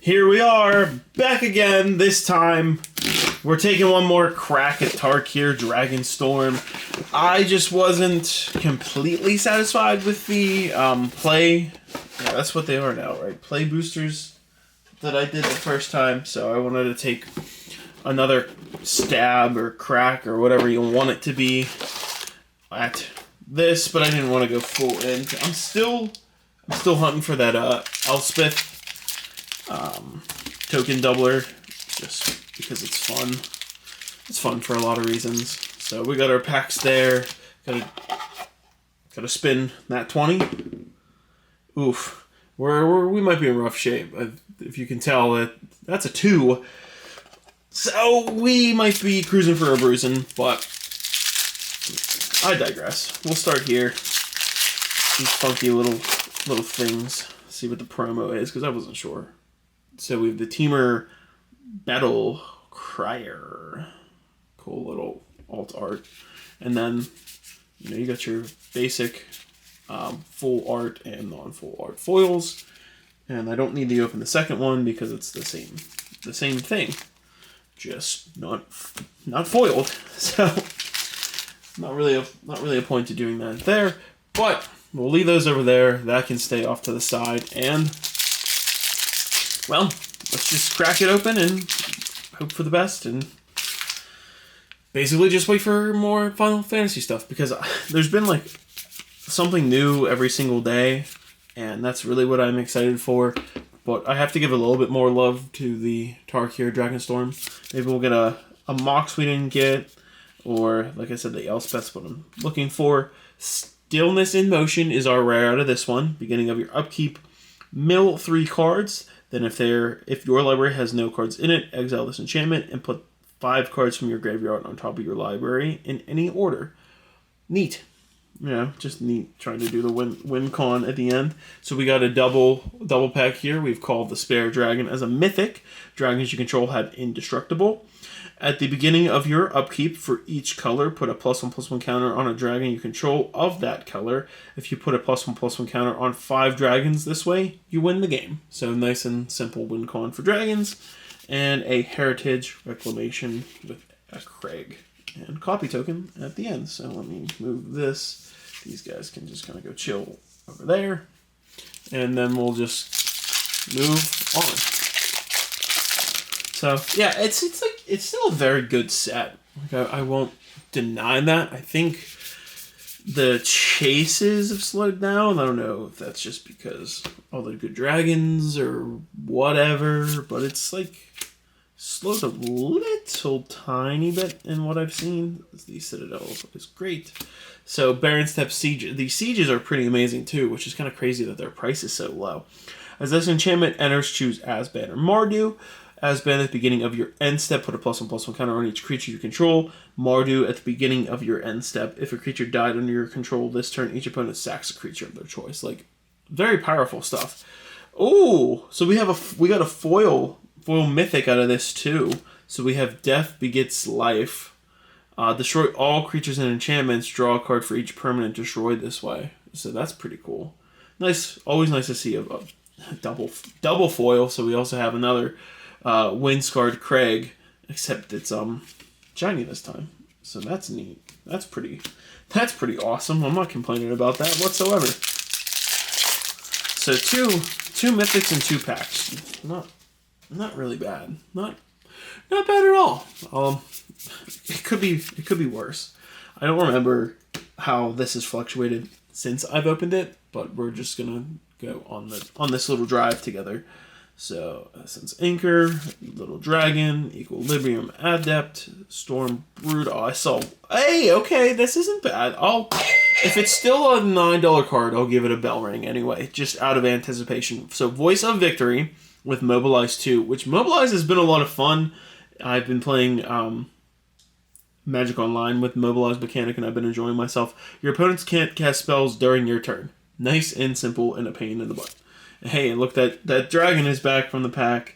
Here we are, back again. This time, we're taking one more crack at Tarkir Dragonstorm. I just wasn't completely satisfied with the play. Yeah, that's what they are now, right? Play boosters that I did the first time. So I wanted to take another stab or crack or whatever you want it to be at this, but I didn't want to go full in. I'm still hunting for that Elspeth token doubler, just because it's fun. It's fun for a lot of reasons. So we got our packs there. Gotta spin that 20. Oof, we might be in rough shape. If you can tell, that's a 2. So we might be cruising for a bruising, but I digress. We'll start here. These funky little things. See what the promo is, because I wasn't sure. So we have the Teamer Battle Crier. Cool little alt art. And then, you got your basic full art and non-full art foils. And I don't need to open the second one because it's the same thing. Just not foiled. So not really a point to doing that there. But we'll leave those over there. That can stay off to the side. And, well, let's just crack it open and hope for the best. And basically just wait for more Final Fantasy stuff. Because there's been, like, something new every single day. And that's really what I'm excited for. But I have to give a little bit more love to the Tarkir Dragonstorm. Maybe we'll get a Mox we didn't get. Or, like I said, the Elspeth's what I'm looking for. Stillness in Motion is our rare out of this one. Beginning of your upkeep, mill 3 cards. Then if your library has no cards in it, exile this enchantment and put 5 cards from your graveyard on top of your library in any order. Neat. Just neat trying to do the win con at the end. So we got a double pack here. We've called the Spare Dragon as a mythic. Dragons you control have indestructible. At the beginning of your upkeep, for each color, put a +1/+1 counter on a dragon you control of that color. If you put a +1/+1 counter on 5 dragons this way, you win the game. So nice and simple win con for dragons. And a Heritage Reclamation with a Craig and copy token at the end. So let me move this. These guys can just kind of go chill over there. And then we'll just move on. So yeah, it's still a very good set. I won't deny that. I think the chases have slowed down. I don't know if that's just because all the good dragons or whatever, but it's slowed a little tiny bit in what I've seen. The Citadel is great. So Baronstep Siege. The sieges are pretty amazing too, which is kind of crazy that their price is so low. As this enchantment enters, choose Asban or Mardu. Asban at the beginning of your end step, put a +1/+1 counter on each creature you control. Mardu at the beginning of your end step. If a creature died under your control this turn, each opponent sacks a creature of their choice. Very powerful stuff. Oh, so we got a foil mythic out of this too. So we have Death Begets Life. Destroy all creatures and enchantments. Draw a card for each permanent destroyed this way. So that's pretty cool. Nice, always nice to see a double foil. So we also have another Windscarred Craig, except it's shiny this time. So that's neat. That's pretty awesome. I'm not complaining about that whatsoever. So two mythics and 2 packs. Not really bad. Not bad at all. It could be worse. I don't remember how this has fluctuated since I've opened it, but we're just gonna go on this little drive together. So Essence Anchor, Little Dragon, Equilibrium Adept, Storm Brut. Oh, I saw. Hey, okay, this isn't bad. If it's still a $9 card, I'll give it a bell ring anyway, just out of anticipation. So Voice of Victory with Mobilize 2, which Mobilize has been a lot of fun. I've been playing Magic Online with Mobilize mechanic, and I've been enjoying myself. Your opponents can't cast spells during your turn. Nice and simple and a pain in the butt. Hey, and look, that dragon is back from the pack.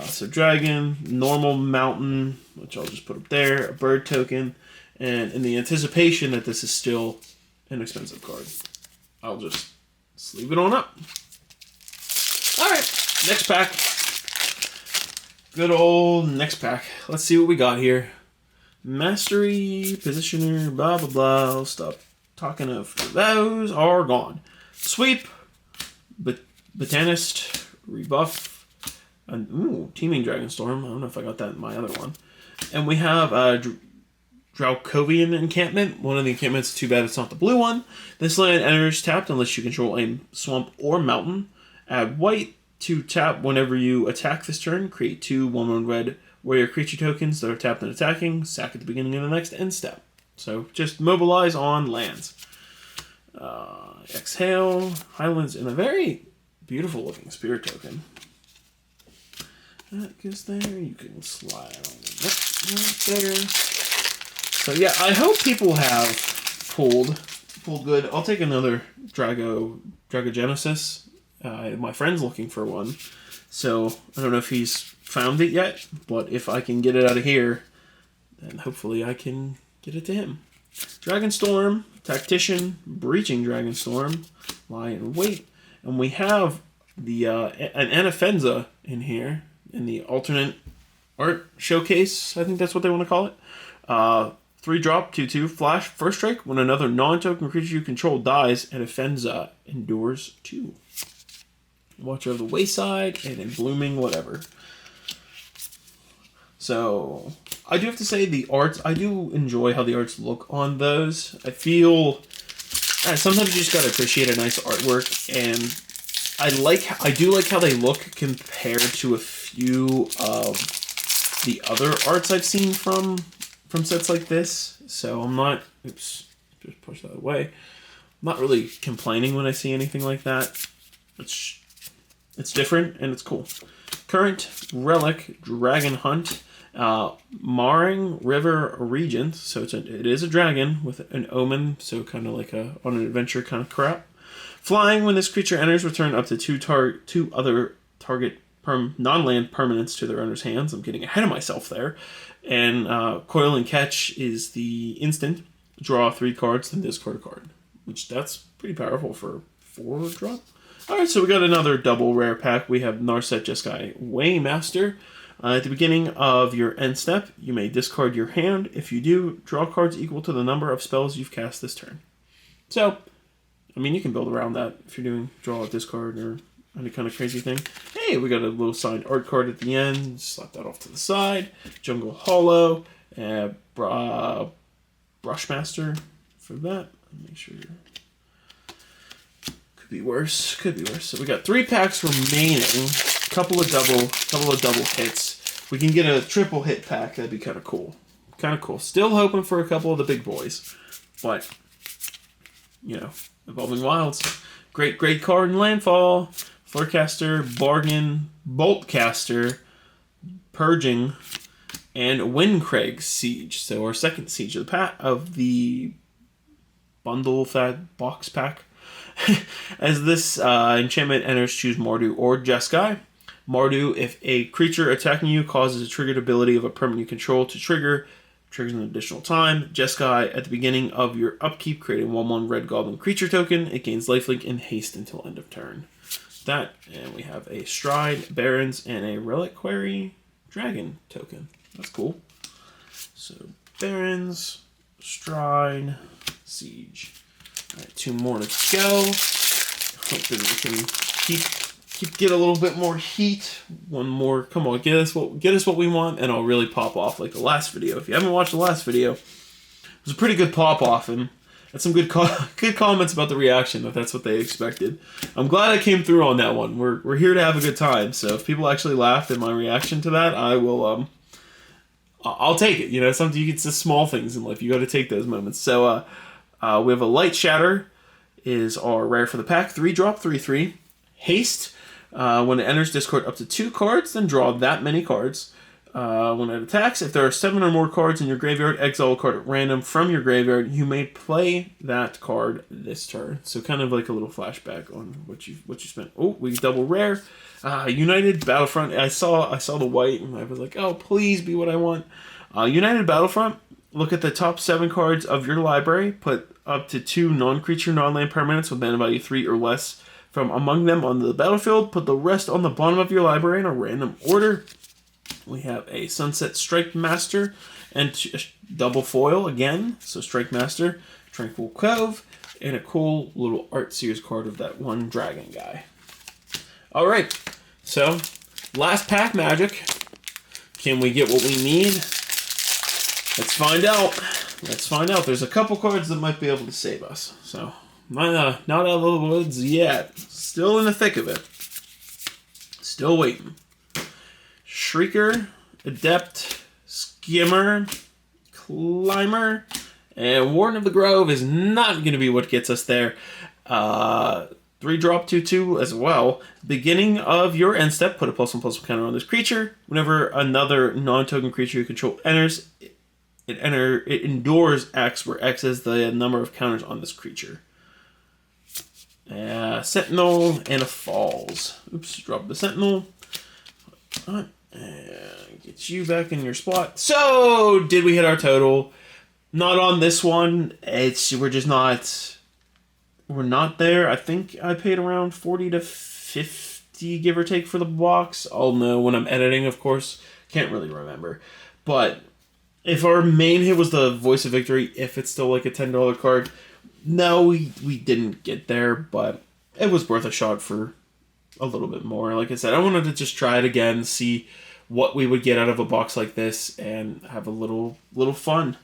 So dragon, normal mountain, which I'll just put up there, a bird token, and in the anticipation that this is still an expensive card, I'll just sleeve it on up. All right, next pack. good old next pack. Let's see what we got here. Mastery, Positioner, blah, blah, blah. I'll stop talking of those are gone. Sweep, Botanist, Rebuff, and ooh, Teeming Dragonstorm. I don't know if I got that in my other one. And we have Dracovian Encampment. One of the encampments, too bad it's not the blue one. This land enters tapped unless you control a swamp or mountain. Add white to tap whenever you attack this turn. Create 2 1/1 red warrior creature tokens that are tapped and attacking. Sack at the beginning of the next end step. So just mobilize on lands. Exhale, Highlands, and a very beautiful looking spirit token. That goes there. You can slide on that right there. So yeah, I hope people have pulled good. I'll take another Dragogenesis. My friend's looking for one, so I don't know if he's found it yet, but if I can get it out of here, then hopefully I can get it to him. Dragonstorm, Tactician, Breaching Dragonstorm, Lie in Wait, and we have the an Anafenza in here in the alternate art showcase. I think that's what they want to call it. 3-drop, 2/2, flash, first strike. When another non-token creature you control dies, Anafenza endures 2. Watcher of the Wayside, and in Blooming whatever. So, I do have to say the arts, I do enjoy how the arts look on those. I feel, sometimes you just gotta appreciate a nice artwork, and I do like how they look compared to a few of the other arts I've seen from sets like this. So I'm not, oops, just push that away. I'm not really complaining when I see anything like that. It's different and it's cool. Current, Relic, Dragon Hunt, Marring River Regent. So it is a dragon with an omen, so kind of like on an adventure kind of crap. Flying, when this creature enters, return up to 2 other target non-land permanents to their owner's hands. I'm getting ahead of myself there. And Coil and Catch is the instant. Draw 3 cards, then discard a card. Which, that's pretty powerful for 4-drop. Alright, so we got another double rare pack. We have Narset Jeskai Waymaster. At the beginning of your end step, you may discard your hand. If you do, draw cards equal to the number of spells you've cast this turn. So, I mean, you can build around that if you're doing draw a discard or any kind of crazy thing. Hey, we got a little signed art card at the end. Slap that off to the side. Jungle Hollow. Brushmaster for that. Make sure. Could be worse. So we got 3 packs remaining. Couple of double hits. If we can get a triple hit pack, that'd be kind of cool. Still hoping for a couple of the big boys, but you know, Evolving Wilds. Great card in Landfall. Floorcaster, Bargain, Boltcaster, Purging, and Windcraig Siege. So our second siege of the bundle that box pack. As this enchantment enters, choose Mardu or Jeskai. Mardu, if a creature attacking you causes a triggered ability of a permanent you control to triggers an additional time. Jeskai, at the beginning of your upkeep, create a 1/1 red goblin creature token. It gains lifelink and haste until end of turn. That, and we have a Stride, Barons, and a Reliquary Dragon token. That's cool. So, Barons, Stride, Siege. Alright, 2 more to go. Hoping we can get a little bit more heat. One more. Come on, get us what we want, and I'll really pop off like the last video. If you haven't watched the last video, it was a pretty good pop off, and had some good comments about the reaction, if that's what they expected. I'm glad I came through on that one. We're here to have a good time, so if people actually laughed at my reaction to that, I will I'll take it. You know, sometimes it's just small things in life. You got to take those moments. So we have a Light Shatter is our rare for the pack. 3-drop, 3/3. Haste. When it enters, discard up to 2 cards, then draw that many cards. When it attacks, if there are 7 or more cards in your graveyard, exile a card at random from your graveyard. You may play that card this turn. So kind of like a little flashback on what you spent. Oh, we double rare. United Battlefront. I saw the white and I was like, oh, please be what I want. United Battlefront. Look at the top 7 cards of your library. Put up to 2 non-creature, non-land permanents with mana value 3 or less from among them on the battlefield. Put the rest on the bottom of your library in a random order. We have a Sunset Strike Master and double foil again. So Strike Master, Tranquil Cove, and a cool little Art Series card of that one dragon guy. All right, so last pack magic. Can we get what we need? Let's find out. Let's find out. There's a couple cards that might be able to save us. So not out of the woods yet. Still in the thick of it. Still waiting. Shrieker, Adept, Skimmer, Climber, and Warden of the Grove is not going to be what gets us there. 3-drop 2/2 as well. Beginning of your end step, put a +1/+1 counter on this creature. Whenever another non-token creature you control enters, it endures X, where X is the number of counters on this creature. Sentinel and a Falls. Oops, drop the Sentinel. Get you back in your spot. So, did we hit our total? Not on this one. We're not there. I think I paid around 40 to 50, give or take, for the box. I'll know when I'm editing, of course. Can't really remember. But if our main hit was the Voice of Victory, if it's still like a $10 card, no, we didn't get there, but it was worth a shot for a little bit more. Like I said, I wanted to just try it again, see what we would get out of a box like this, and have a little fun.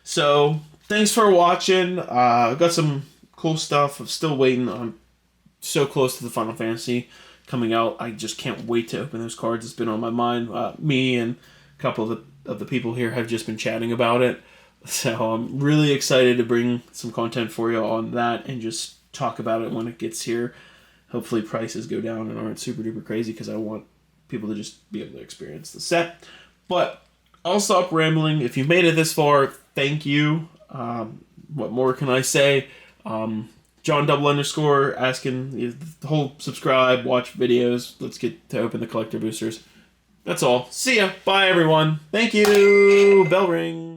So, thanks for watching. Got some cool stuff. I'm still waiting. I'm so close to the Final Fantasy coming out. I just can't wait to open those cards. It's been on my mind. Me and a couple of the people here have just been chatting about it. So I'm really excited to bring some content for you on that and just talk about it when it gets here. Hopefully prices go down and aren't super duper crazy, because I want people to just be able to experience the set. But I'll stop rambling. If you made it this far, thank you. What more can I say? John __ asking the whole subscribe, watch videos. Let's get to open the collector boosters. That's all. See ya. Bye, everyone. Thank you. Bell ring.